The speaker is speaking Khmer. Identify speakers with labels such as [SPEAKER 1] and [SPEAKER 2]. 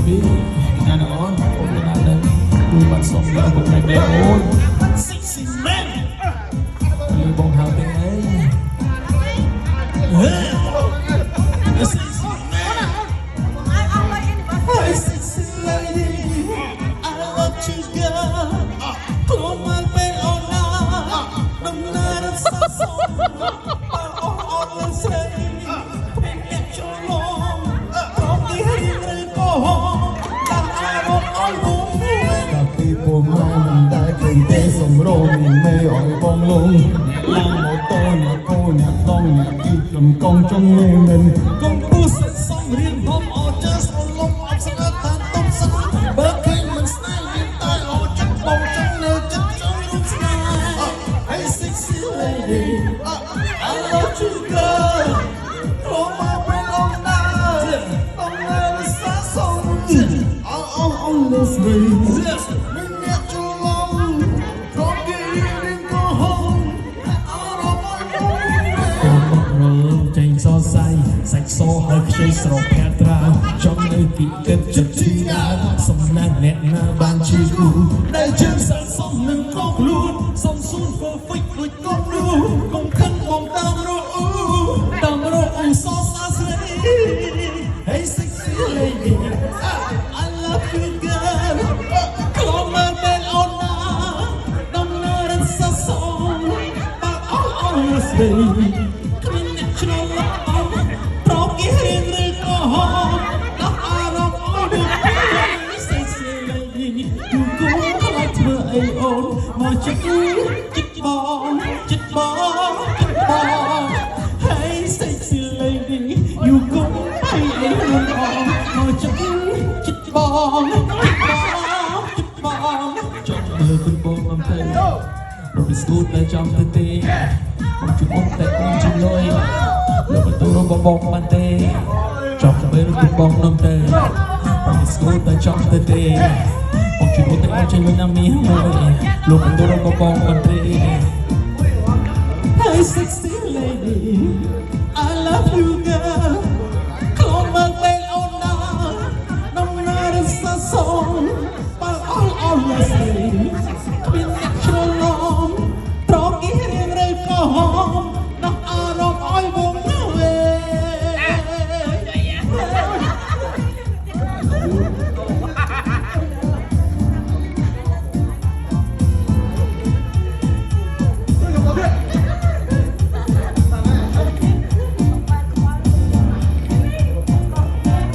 [SPEAKER 1] baby ណានអូនអូនណានគឺបាត់សុំយកមកតែអូន sexy man លឺបងហៅទេអី sexy man hey sexy lady I love you girl come on man on now don't let us so on let's say get your long from the head go home that I don't all តែពីពងមិនដែលឃើញទេសំរងមិនអោយបងលងឡើងម៉ូតូអ្នកកូនអ្នកឡងអ្នកគីកំកងចង់ងមិនកុំពុះសិតសំរៀនผมអត់ចេះស្លុំអត់ស្ងាត់តាមតុបសាបើឃើញមិនស្នេហ៍មានតែអត់ចិត្តបងចង់នៅចិត្តចង់រូបស្នេហ៍ Hey sexy lady I love you girl Come on bring on now I'm never so on this way mình nhẹ cho lòng không đi đừng có home out of my home ចេញសរសៃសាច់សហើយខ្ចីស្រកែត្រាចង់នៅទីគិតចិត្តជាសំណាក់អ្នកណាបានជាគូដែលជើងសាសំនឹងកងខ្លួនសំស៊ូន perfect ដូចកុំនោះកុំខឹងបងតាមរអ៊ូតាមរអ៊ូសសាស្រី Hey sexy lady I love you girl come on man on now don't let it so song but all this way clean natural love from the head to home the heart of all the sexy lady you go like to a own my chicken hey sexy lady you go hey a own my chicken ចង់មើលคุณបងអំទៅរកស្គូតតែចង់ទៅទេបងជួបអូនតែអូនជំនួយលោកបន្ទូរបងបងបានទេចង់មើលคุณបងអំទៅរកស្គូតតែចង់ទៅទេបងជួបអូនតែអូនជំនួយណាមីមួយលោកបន្ទូរបងបងបានទេ Hey sexy